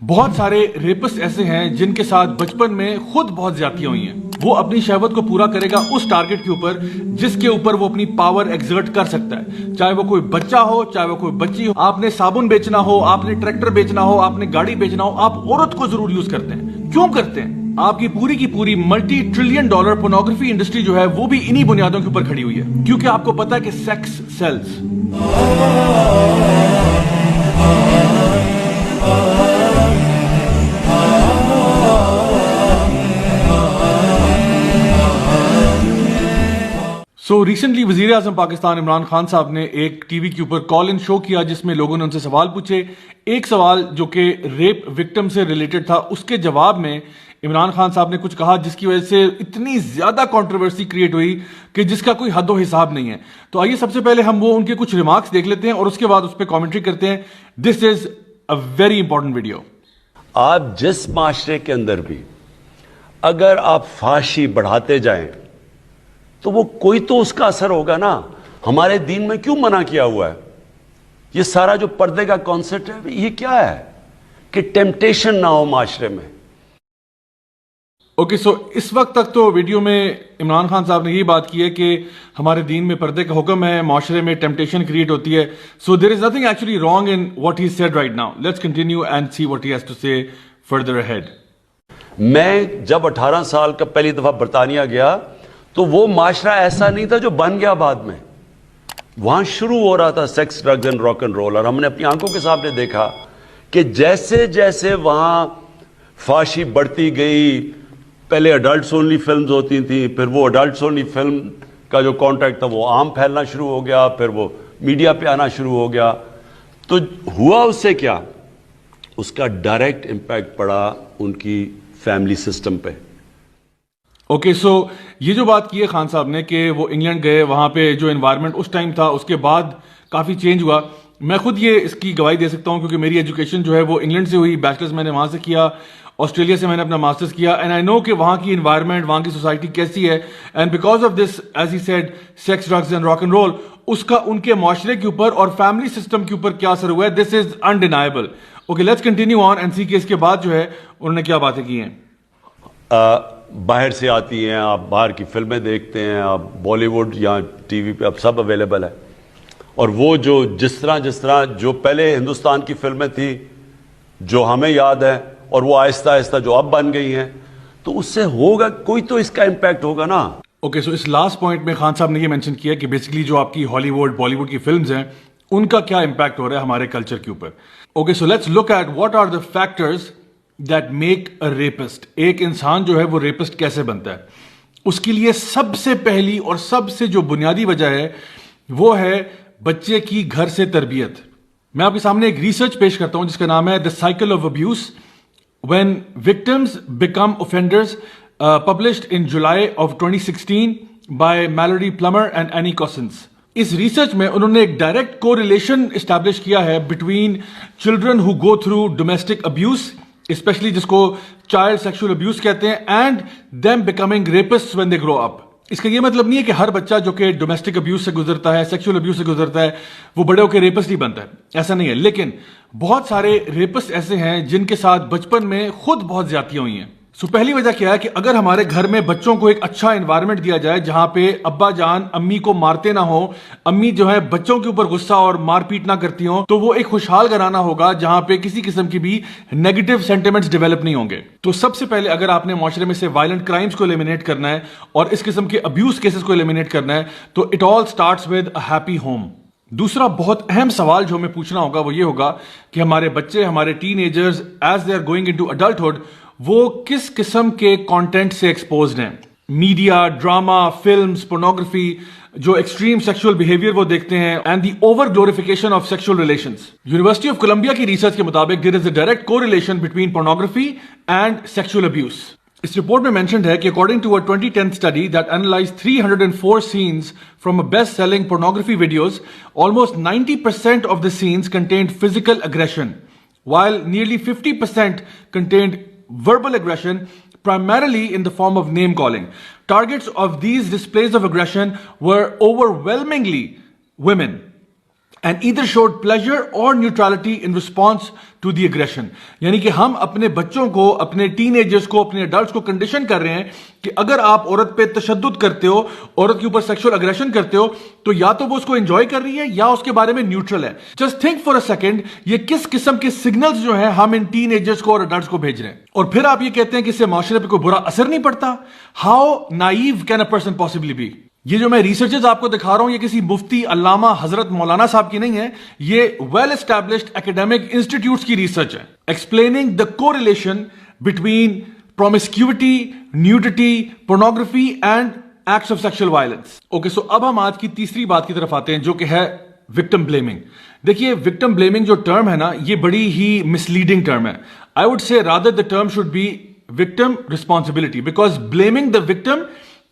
بہت سارے ریپسٹ ایسے ہیں جن کے ساتھ بچپن میں خود بہت زیادتیاں ہوئی ہیں. وہ اپنی شہوت کو پورا کرے گا اس ٹارگٹ کے اوپر جس کے اوپر وہ اپنی پاور ایگزرٹ کر سکتا ہے, چاہے وہ کوئی بچہ ہو, چاہے وہ کوئی بچی ہو. آپ نے صابن بیچنا ہو, آپ نے ٹریکٹر بیچنا ہو, آپ نے گاڑی بیچنا ہو, آپ عورت کو ضرور یوز کرتے ہیں. کیوں کرتے ہیں؟ آپ کی پوری multi trillion dollar pornography industry جو ہے وہ بھی انہی بنیادوں کے اوپر کھڑی ہوئی ہے, کیونکہ آپ کو پتا ہے کہ سیکس سیلز. ریسنٹلی وزیر اعظم پاکستان عمران خان صاحب نے ایک ٹی وی کے اوپر کال ان شو کیا جس میں لوگوں نے ان سے سوال پوچھے. ایک سوال جو کہ ریپ وکٹم سے ریلیٹڈ تھا, اس کے جواب میں عمران خان صاحب نے کچھ کہا جس کی وجہ سے اتنی زیادہ کنٹروورسی کریٹ ہوئی کہ جس کا کوئی حد و حساب نہیں ہے. تو آئیے سب سے پہلے ہم وہ ان کے کچھ ریمارکس دیکھ لیتے ہیں اور اس کے بعد اس پہ کامنٹری کرتے ہیں. دس از اے ویری امپورٹنٹ ویڈیو. آپ جس معاشرے کے اندر بھی اگر آپ فحاشی بڑھاتے جائیں تو وہ کوئی تو اس کا اثر ہوگا نا. ہمارے دین میں کیوں منع کیا ہوا ہے؟ یہ سارا جو پردے کا کانسیپٹ ہے یہ کیا ہے کہ ٹیمپٹیشن نہ ہو معاشرے میں. اوکے, سو اس وقت تک تو ویڈیو میں عمران خان صاحب نے یہ بات کی ہے کہ ہمارے دین میں پردے کا حکم ہے, معاشرے میں ٹیمپٹیشن کریٹ ہوتی ہے. So there is nothing actually wrong in what he said right now. Let's continue and see what he has to say further ahead. میں جب 18 سال کا پہلی دفعہ برطانیہ گیا تو وہ معاشرہ ایسا نہیں تھا جو بن گیا بعد میں. وہاں شروع ہو رہا تھا sex, drugs and rock and roll, اور ہم نے اپنی آنکھوں کے سامنے دیکھا کہ جیسے جیسے وہاں فحاشی بڑھتی گئی, پہلے اڈلٹس اونلی فلمز ہوتی تھیں, پھر وہ اڈلٹس اونلی فلم کا جو کانٹیکٹ تھا وہ عام پھیلنا شروع ہو گیا, پھر وہ میڈیا پہ آنا شروع ہو گیا. تو ہوا اس سے کیا, اس کا ڈائریکٹ امپیکٹ پڑا ان کی فیملی سسٹم پہ. اوکے, سو یہ جو بات کی ہے خان صاحب نے کہ وہ انگلینڈ گئے, وہاں پہ جو انوائرمنٹ اس ٹائم تھا اس کے بعد کافی چینج ہوا. میں خود یہ اس کی گواہی دے سکتا ہوں کیونکہ میری ایجوکیشن جو ہے وہ انگلینڈ سے ہوئی. بیچلرز میں نے وہاں سے کیا, آسٹریلیا سے میں نے اپنا ماسٹرز کیا, اینڈ آئی نو کہ وہاں کی انوائرمنٹ, وہاں کی سوسائٹی کیسی ہے. And because of this, as he said, sex, drugs and rock and roll, اس کا ان کے معاشرے کے اوپر اور فیملی سسٹم کے اوپر کیا اثر ہوا ہے, this is undeniable. Okay, let's continue on and see کہ اس کے بعد جو ہے انہوں نے کیا باتیں کی ہیں. باہر سے آتی ہیں, آپ باہر کی فلمیں دیکھتے ہیں, آپ بالی ووڈ یا ٹی وی پہ اب سب اویلیبل ہے, اور وہ جو جس طرح جو پہلے ہندوستان کی فلمیں تھیں جو ہمیں یاد ہے اور وہ آہستہ آہستہ جو اب بن گئی ہیں, تو اس سے ہوگا کوئی تو اس کا امپیکٹ ہوگا نا. اوکے, سو اس لاسٹ پوائنٹ میں خان صاحب نے یہ مینشن کیا کہ بیسیکلی جو آپ کی ہالی ووڈ, بالی ووڈ کی فلمز ہیں ان کا کیا امپیکٹ ہو رہا ہے ہمارے کلچر کے اوپر. Okay, so let's look at what are the factors that make a rapist. ایک انسان جو ہے وہ ریپسٹ کیسے بنتا ہے. اس کے لیے سب سے پہلی اور سب سے جو بنیادی وجہ ہے وہ ہے بچے کی گھر سے تربیت. میں آپ کے سامنے ایک ریسرچ پیش کرتا ہوں جس کا نام ہے the cycle of abuse when victims become offenders, published in July of 2016 by Melody Plummer and Annie Cossins. اس ریسرچ میں انہوں نے ایک ڈائریکٹ کو ریلیشن اسٹیبلش کیا ہے between children who go through domestic abuse, especially جس کو چائلڈ سیکشل ابیوز کہتے ہیں, and them becoming rapist when they grow up. اس کا یہ مطلب نہیں ہے کہ ہر بچہ جو کہ ڈومیسٹک ابیوز سے گزرتا ہے, سیکشل ابیوز سے گزرتا ہے, وہ بڑے ہو کے ریپسٹ ہی بنتا ہے, ایسا نہیں ہے. لیکن بہت سارے ریپسٹ ایسے ہیں جن کے ساتھ بچپن میں خود بہت زیادتیاں ہوئی ہیں. سو پہلی وجہ کیا ہے کہ اگر ہمارے گھر میں بچوں کو ایک اچھا انوائرمنٹ دیا جائے جہاں پہ ابا جان امی کو مارتے نہ ہوں, امی جو ہے بچوں کے اوپر غصہ اور مار پیٹ نہ کرتی ہوں, تو وہ ایک خوشحال گھرانہ ہوگا جہاں پہ کسی قسم کی بھی نیگیٹو سینٹیمنٹس ڈیولپ نہیں ہوں گے. تو سب سے پہلے اگر آپ نے معاشرے میں سے وائلنٹ کرائمز کو ایلیمینیٹ کرنا ہے اور اس قسم کے ابیوز کیسز کو ایلیمینیٹ کرنا ہے تو it all starts with a happy home. دوسرا بہت اہم سوال جو ہمیں پوچھنا ہوگا وہ یہ ہوگا کہ ہمارے بچے, ہمارے teenagers as they are going into adulthood, وہ کس قسم کے کانٹینٹ سے ایکسپوزڈ ہیں. میڈیا, ڈراما, فلمز, پورنوگرافی, جو ایکسٹریم سیکشل بیہیویئر وہ دیکھتے ہیں, and the over glorification of sexual relations. University of Columbia کی ریسرچ کے مطابق there is a direct correlation between pornography and sexual abuse. اس رپورٹ میں مینشنڈ ہے کہ according to a 2010 study that analysed 304 sons from best selling pornography videos, almost 90% of the scenes contained physical aggression, while nearly 50% contained verbal aggression, primarily in the form of name calling. Targets of these displays of aggression were overwhelmingly women. and either showed pleasure or neutrality in response to the aggression. یعنی کہ ہم اپنے بچوں کو, اپنے ten agers کو, اپنے adults کو کنڈیشن کر رہے ہیں کہ اگر آپ عورت پہ تشدد کرتے ہو, عورت کے اوپر سیکشل اگریشن کرتے ہو, تو یا تو وہ اس کو انجوائے کر رہی ہے یا اس کے بارے میں نیوٹرل ہے. Just think for a second, یہ کس قسم کے سگنلز جو ہیں ہم ان ٹین ایجرز کو اور اڈلٹس کو بھیج رہے ہیں, اور پھر آپ یہ کہتے ہیں کہ اس سے معاشرے پہ کوئی برا اثر نہیں پڑتا. How naive can a person possibly be. یہ جو میں ریسرچز آپ کو دکھا رہا ہوں یہ کسی مفتی علامہ حضرت مولانا صاحب کی نہیں ہے, یہ ویل اسٹیبلشڈ اکیڈیمک انسٹیٹیوٹس کی ریسرچ ہے, explaining the correlation between promiscuity, nudity, pornography and acts of sexual violence. Okay, so اب ہم آج کی تیسری بات کی طرف آتے ہیں جو کہ ہے victim blaming. دیکھیے victim blaming جو ٹرم ہے نا, یہ بڑی ہی misleading ٹرم ہے. I would say rather the term should be victim responsibility because blaming the victim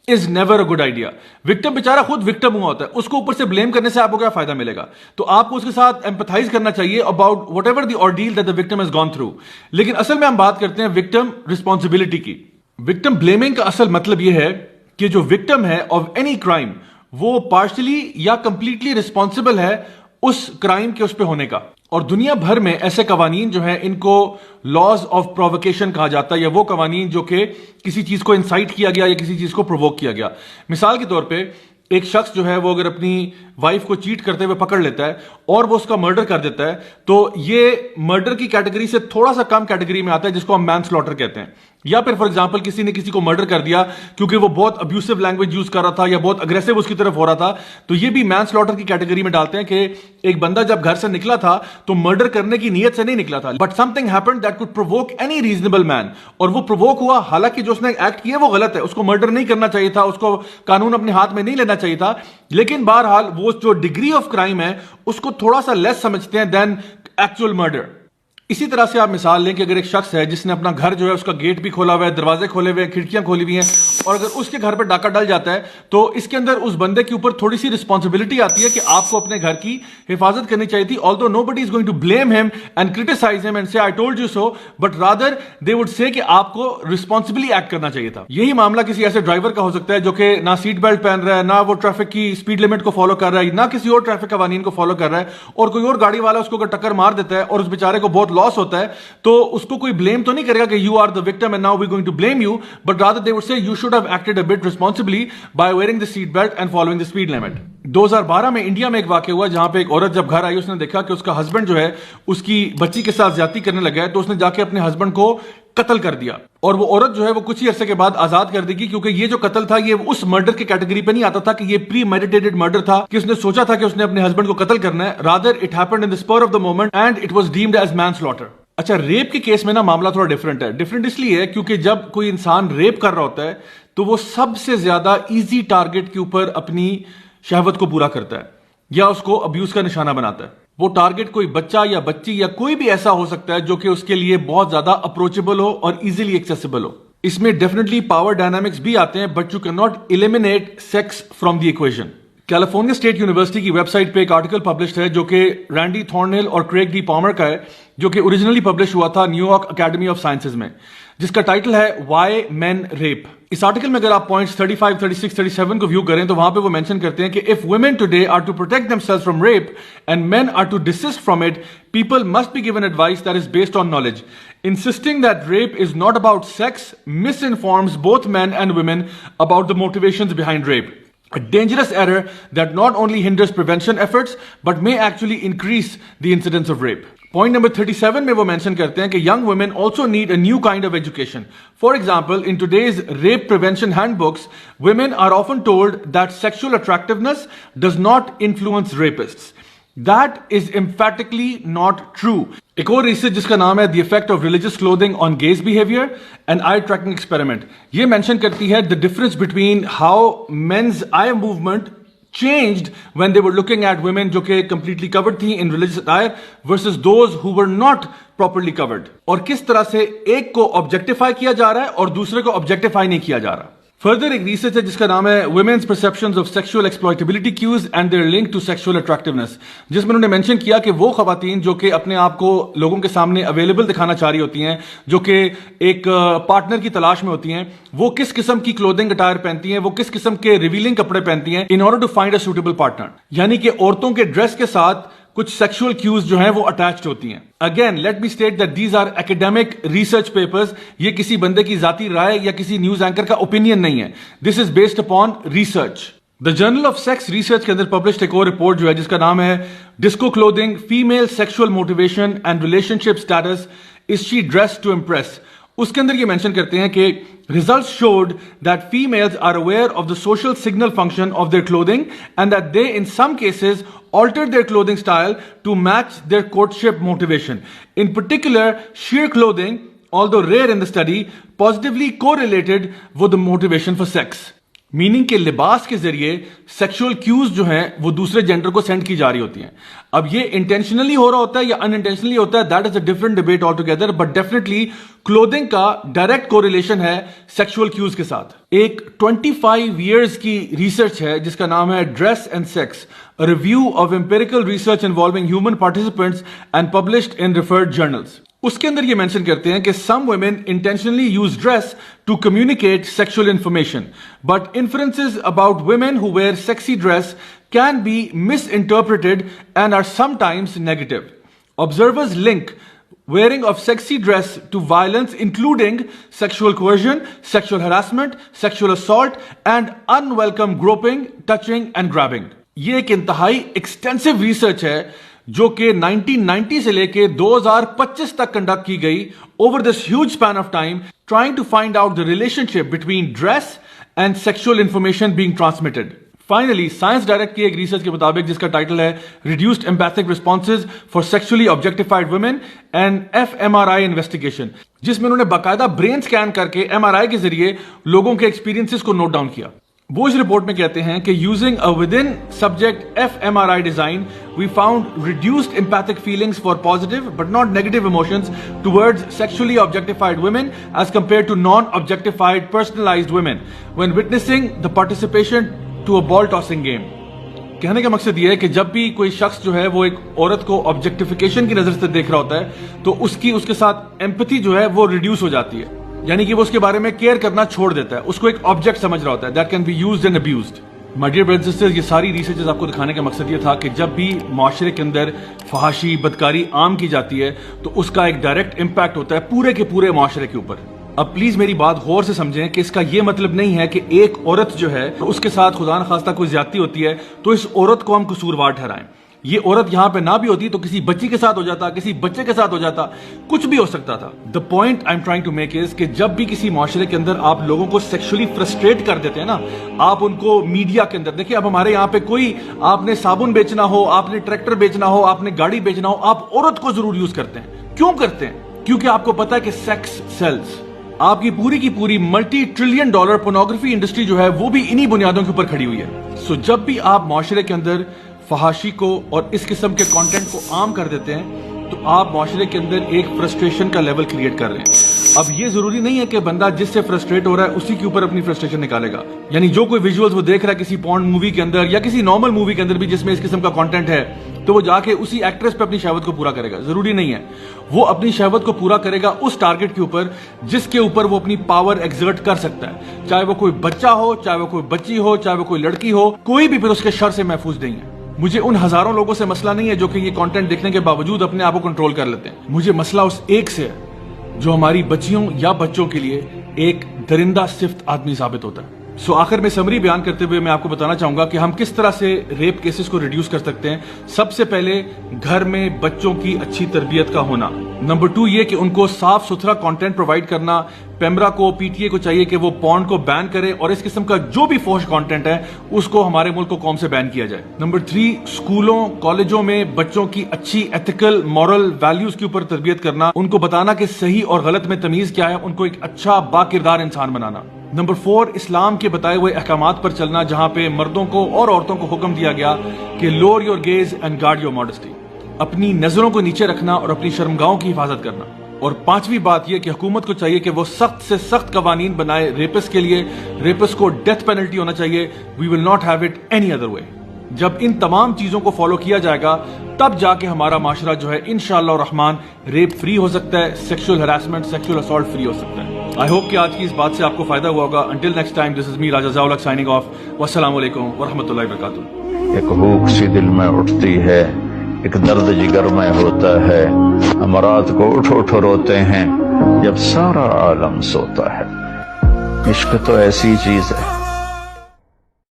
is never a good idea. Victim بیچارہ خود وکٹم ہوا ہوتا ہے, اس کو اوپر سے بلیم کرنے سے آپ کو کیا فائدہ ملے گا؟ تو آپ کو اس کے ساتھ ایمپتھائز کرنا چاہیے about what ever the ordeal that the victim has gone through. لیکن اصل میں ہم بات کرتے ہیں وکٹم رسپانسبلٹی کی. وکٹم بلیمنگ کا اصل مطلب یہ ہے کہ جو وکٹم ہے آف اینی کرائم وہ پارشلی یا کمپلیٹلی رسپانسبل ہے اس کرائم کے اس پہ ہونے کا. اور دنیا بھر میں ایسے قوانین جو ہیں ان کو لاز آف پرووکیشن کہا جاتا ہے, یا وہ قوانین جو کہ کسی چیز کو انسائٹ کیا گیا یا کسی چیز کو پرووک کیا گیا. مثال کے طور پہ ایک شخص جو ہے وہ اگر اپنی وائف کو چیٹ کرتے ہوئے پکڑ لیتا ہے اور وہ اس کا مرڈر کر دیتا ہے تو یہ مرڈر کی کیٹیگری سے تھوڑا سا کم کیٹیگری میں آتا ہے جس کو ہم مین سلاٹر کہتے ہیں. یا پھر فار ایگزامپل کسی نے کسی کو مرڈر کر دیا کیونکہ وہ بہت ابیوسو لینگویج یوز کر رہا تھا یا بہت اگریسو اس کی طرف ہو رہا تھا, تو یہ بھی مین سلاٹر کی کیٹیگری میں ڈالتے ہیں کہ ایک بندہ جب گھر سے نکلا تھا تو مرڈر کرنے کی نیت سے نہیں نکلا تھا, but something happened that could provoke any reasonable man, اور وہ پرووک ہوا, حالانکہ جو اس نے ایکٹ کیا وہ غلط ہے, اس کو مرڈر نہیں کرنا چاہیے تھا, اس کو قانون اپنے ہاتھ میں نہیں لینا چاہیے تھا, لیکن بہرحال وہ جو ڈگری آف کرائم ہے اس کو تھوڑا سا لیس سمجھتے ہیں دین ایکچوئل مرڈر. اسی طرح سے آپ مثال لیں کہ اگر ایک شخص ہے جس نے اپنا گھر جو ہے اس کا گیٹ بھی کھولا ہوا ہے, دروازے کھولے ہوئے ہیں, کھڑکیاں کھولی ہوئی ہیں, اور اگر اس کے گھر پہ ڈاکہ ڈل جاتا ہے تو اس کے اندر اس بندے کے اوپر تھوڑی سی رسپانسبلٹی آتی ہے کہ آپ کو اپنے گھر کی حفاظت کرنی چاہیے تھی. although nobody is going to blame him and criticize him and say I told you so, but rather they would say کہ آپ کو responsibly ایکٹ کرنا چاہیے تھا. یہی معاملہ کسی ایسے ڈرائیور کا ہو سکتا ہے جو کہ نہ سیٹ بیلٹ پہن رہا ہے, نہ وہ ٹریفک کی اسپیڈ لمٹ کو فالو کر رہا ہے, نہ کسی اور ٹریفک قوانین کو فالو کر رہا ہے, اور کوئی اور گاڑی والا اس کو اگر ٹکر مار دیتا ہے اور اس بیچارے کو بہت لاس ہوتا ہے تو اس کو کوئی بلیم تو نہیں کرے گا کہ you are the victim and now we going to blame you, but rather they would say you should have acted a bit responsibly by wearing the seat belt and following the speed limit. 2012 میں India میں ایک واقعہ ہوا جہاں پہ ایک عورت جب گھر آئی اس نے دیکھا کہ اس کا ہسبینڈ جو ہے اس کی بچی کے ساتھ زیادتی کرنے لگا ہے, تو اس نے جا کے اپنے ہسبینڈ کو قتل کر دیا, اور وہ عورت جو ہے وہ کچھ ہی عرصے کے بعد آزاد کر دی گی, کیونکہ یہ جو قتل تھا یہ اس مرڈر کی کیٹیگری پہ نہیں آتا تھا کہ یہ پری میڈیٹیٹڈ مرڈر تھا کہ اس نے سوچا تھا کہ اس نے اپنے ہسبینڈ کو قتل کرنا ہے, rather it happened in the spur of the moment and it was deemed as manslaughter. اچھا, ریپ کے کیس میں نا معاملہ تھوڑا ڈفرنٹ ہے. ڈفرنٹ اس لیے ہے کیونکہ جب کوئی انسان ریپ کر رہا ہوتا ہے تو وہ سب سے زیادہ ایزی ٹارگٹ کے اوپر اپنی شہوت کو پورا کرتا ہے یا اس کو ابیوز کا نشانہ بناتا ہے. وہ ٹارگٹ کوئی بچہ یا بچی یا کوئی بھی ایسا ہو سکتا ہے جو کہ اس کے لیے بہت زیادہ اپروچیبل ہو اور ایزیلی ایکسیسیبل ہو. اس میں ڈیفینیٹلی پاور ڈائنامکس بھی آتے ہیں, but you can not eliminate sex from the equation. California State University کی ویب سائٹ پہ ایک آرٹیکل پبلشڈ ہے جو کہ رینڈی تھورنل اور کریگ ڈی پالمر کا ہے, جو کہ اوریجنلی پبلش ہوا تھا new York academy of sciences میں, جس کا ٹائٹل ہے وائی مین ریپ. اس آرٹیکل میں اگر آپ پوائنٹس 35, 36, 37 کو ویو کریں تو وہاں پہ وہ مینشن کرتے ہیں کہ if women today are to protect themselves from rape and men are to desist from it, people must be given advice that is based on knowledge. Insisting that rape is not about sex misinforms both men and women about the motivations behind rape. A dangerous error that not only hinders prevention efforts but may actually increase the incidence of rape. Point number 37 میں وہ mention کرتے ہیں کہ young women also need a new kind of education. For example, in today's rape prevention handbooks, women are often told that sexual attractiveness does not influence rapists. That is emphatically not true. ایک اور research جس کا نام ہے The Effect of Religious Clothing on Gaze Behavior, an Eye Tracking Experiment, یہ mention کرتی ہے the difference between how men's eye movement changed when they were looking at women جو کہ completely covered تھیں in religious attire versus those who were not properly covered, اور کس طرح سے ایک کو objectify کیا جا رہا ہے اور دوسرے کو objectify نہیں کیا جا رہا. فردر ایک ریسرچ ہے جس کا نام ہے women's perceptions of sexual exploitability cues and their link to sexual attractiveness, جس میں انہوں نے مینشن کیا کہ وہ خواتین جو کہ اپنے آپ کو لوگوں کے سامنے اویلیبل دکھانا چاہ رہی ہوتی ہیں، جو کہ ایک پارٹنر کی تلاش میں ہوتی ہیں، وہ کس قسم کی کلودنگ اٹائر پہنتی ہیں، وہ کس قسم کے ریویلنگ کپڑے پہنتی ہیں in order to find a suitable partner. یعنی کہ عورتوں کے ڈریس کے ساتھ کچھ سیکشل کیوز جو ہیں وہ اٹیچڈ ہوتی ہیں. Again let me state that these are academic research papers. یہ کسی بندے کی ذاتی رائے یا کسی نیوز اینکر کا اوپینین نہیں ہے. This is based upon research. The journal of sex research کے اندر پبلشڈ ایک اور رپورٹ جو ہے جس کا نام ہے disco clothing female sexual motivation and relationship status, is she dress to impress. اس کے اندر یہ مینشن کرتے ہیں کہ results showed that females are aware of the social signal function of their clothing and that they in some cases altered their clothing style to match their courtship motivation. In particular, sheer clothing, although rare in the study, positively correlated with the motivation for sex. Meaning کے لباس کے ذریعے sexual cues جو ہیں وہ دوسرے gender کو send کی جا رہی ہوتی ہیں. اب یہ انٹینشنلی ہو رہا ہوتا ہے یا ان انٹینشنلی ہوتا ہے، that is a different debate all together, but definitely clothing کا ڈائریکٹ کوریلیشن ہے سیکشل کیوز کے ساتھ. ایک 25 ایئرز کی ریسرچ ہے جس کا نام ہے dress and sex, review of empirical research involving human participants and published in refereed journals. اس کے اندر یہ مینشن کرتے ہیں کہ some women intentionally use dress to communicate sexual information, but inferences about women who wear sexy dress can be misinterpreted and are sometimes negative. Observers link wearing of sexy dress to violence including sexual coercion, sexual harassment, sexual assault and unwelcome groping, touching and grabbing. یہ ایک انتہائی extensive research ہے جو کہ 1990 سے لے کے 2025 تک کنڈکٹ کی گئی over this huge span of time, trying to find out the relationship between dress and sexual information being transmitted. Finally science direct کی ایک ریسرچ کے مطابق جس کا ٹائٹل ہے reduced empathic responses for sexually objectified women and FMRI investigation, جس میں انہوں نے باقاعدہ برین سکین کر کے MRI کے ذریعے لوگوں کے ایکسپیرینسز کو نوٹ ڈاؤن کیا. وہ اس رپورٹ میں کہتے ہیں کہ using a within subject FMRI design we found reduced empathic feelings for positive but not negative emotions towards sexually objectified women as compare to non objectified personalized women when witnessing the participation to a ball tossing game. کہنے کا مقصد یہ ہے کہ جب بھی کوئی شخص جو ہے وہ ایک عورت کو آبجیکٹیفیکیشن کی نظر سے دیکھ رہا ہوتا ہے تو اس کے ساتھ ایمپتھی جو ہے وہ ریڈیوس ہو جاتی ہے، یعنی کہ وہ اس کے بارے میں کیئر کرنا چھوڑ دیتا ہے، اس کو ایک آبجیکٹ سمجھ رہا ہوتا ہے. That can be used and abused. My dear brothers and sisters, یہ ساری ریسرچز آپ کو دکھانے کا مقصد یہ تھا کہ جب بھی معاشرے کے اندر فحاشی بدکاری عام کی جاتی ہے تو اس کا ایک ڈائریکٹ امپیکٹ ہوتا ہے پورے کے پورے معاشرے کے اوپر. اب پلیز میری بات غور سے سمجھیں کہ اس کا یہ مطلب نہیں ہے کہ ایک عورت جو ہے اس کے ساتھ خدا نخواستہ کوئی زیادتی ہوتی ہے تو اس عورت کو ہم قصوروار ٹھہرائیں. یہ عورت یہاں پہ نہ بھی ہوتی تو کسی بچی کے ساتھ ہو جاتا، کسی بچے کے ساتھ ہو جاتا، کچھ بھی ہو سکتا تھا. The point I am trying to make is کہ جب بھی کسی معاشرے کے اندر آپ لوگوں کو سیکشولی فرسٹریٹ کر دیتے ہیں نا، آپ ان کو میڈیا کے اندر دیکھیں. اب ہمارے یہاں پہ کوئی آپ نے صابن بیچنا ہو، آپ نے ٹریکٹر بیچنا ہو، آپ نے گاڑی بیچنا ہو، آپ عورت کو ضرور یوز کرتے ہیں. کیوں کرتے ہیں؟ کیونکہ آپ کو پتا ہے کہ سیکس سیلز. آپ کی پوری multi trillion dollar pornography industry جو ہے وہ بھی انہی بنیادوں کے اوپر کھڑی ہوئی ہے. سو جب بھی آپ معاشرے کے اندر فحاشی کو اور اس قسم کے کانٹینٹ کو عام کر دیتے ہیں تو آپ معاشرے کے اندر ایک فرسٹریشن کا لیول کریٹ کر رہے ہیں. اب یہ ضروری نہیں ہے کہ بندہ جس سے فرسٹریٹ ہو رہا ہے اسی کے اوپر اپنی فرسٹریشن نکالے گا. یعنی جو کوئی ویژولز وہ دیکھ رہا ہے کسی پورن مووی کے اندر یا کسی نارمل مووی کے اندر بھی جس میں اس قسم کا کانٹینٹ ہے تو وہ جا کے اسی ایکٹریس پہ اپنی شہوت کو پورا کرے گا. ضروری نہیں ہے. وہ اپنی شہوت کو پورا کرے گا اس ٹارگٹ کے اوپر جس کے اوپر وہ اپنی پاور ایگزرٹ کر سکتا ہے، چاہے وہ کوئی بچہ ہو، چاہے وہ کوئی بچی ہو، چاہے وہ کوئی لڑکی ہو، کوئی بھی پھر اس کے شر سے محفوظ نہیں ہے. مجھے ان ہزاروں لوگوں سے مسئلہ نہیں ہے جو کہ یہ کانٹینٹ دیکھنے کے باوجود اپنے آپ کو کنٹرول کر لیتے ہیں. مجھے مسئلہ اس ایک سے ہے جو ہماری بچیوں یا بچوں کے لیے ایک درندہ صفت آدمی ثابت ہوتا ہے. سو آخر میں سمری بیان کرتے ہوئے میں آپ کو بتانا چاہوں گا کہ ہم کس طرح سے ریپ کیسز کو ریڈیوس کر سکتے ہیں. سب سے پہلے گھر میں بچوں کی اچھی تربیت کا ہونا. نمبر 2 یہ کہ ان کو صاف ستھرا کانٹینٹ پرووائڈ کرنا. پیمرا کو PTA کو چاہیے کہ وہ پورن کو بین کرے اور اس قسم کا جو بھی فحش کانٹینٹ ہے اس کو ہمارے ملک کو قوم سے بین کیا جائے. نمبر 3 اسکولوں کالجوں میں بچوں کی اچھی ایتھیکل مورل ویلیوز کے اوپر تربیت کرنا، ان کو بتانا کہ صحیح اور غلط میں تمیز کیا ہے، ان کو ایک اچھا با کردار انسان بنانا. نمبر 4 اسلام کے بتائے ہوئے احکامات پر چلنا جہاں پہ مردوں کو اور عورتوں کو حکم دیا گیا کہ lower your gaze and guard your modesty, اپنی نظروں کو نیچے رکھنا اور اپنی شرمگاہوں کی حفاظت کرنا. اور پانچویں بات یہ کہ حکومت کو چاہیے کہ وہ سخت سے سخت قوانین بنائے ریپس کے لیے. ریپس کو ڈیتھ پینلٹی ہونا چاہیے. We will not have it any other way. جب ان تمام چیزوں کو فالو کیا جائے گا تب جا کے ہمارا معاشرہ جو ہے انشاءاللہ الرحمن ریپ فری ہو سکتا ہے, sexual harassment, sexual assault free ہو سکتا ہے. آئی ہوپ کہ آج کی اس بات سے آپ کو فائدہ ہوا ہوگا. انٹل نیکسٹ ٹائم, دس از می راجہ ضیاء الحق سائننگ آف. والسلام علیکم ورحمۃ اللہ وبرکاتہ. ایک بھوک سی دل میں اٹھتی ہے, ایک درد جگر میں ہوتا ہے, ہم رات کو اٹھ اٹھ روتے ہیں جب سارا عالم سوتا ہے. عشق تو ایسی چیز ہے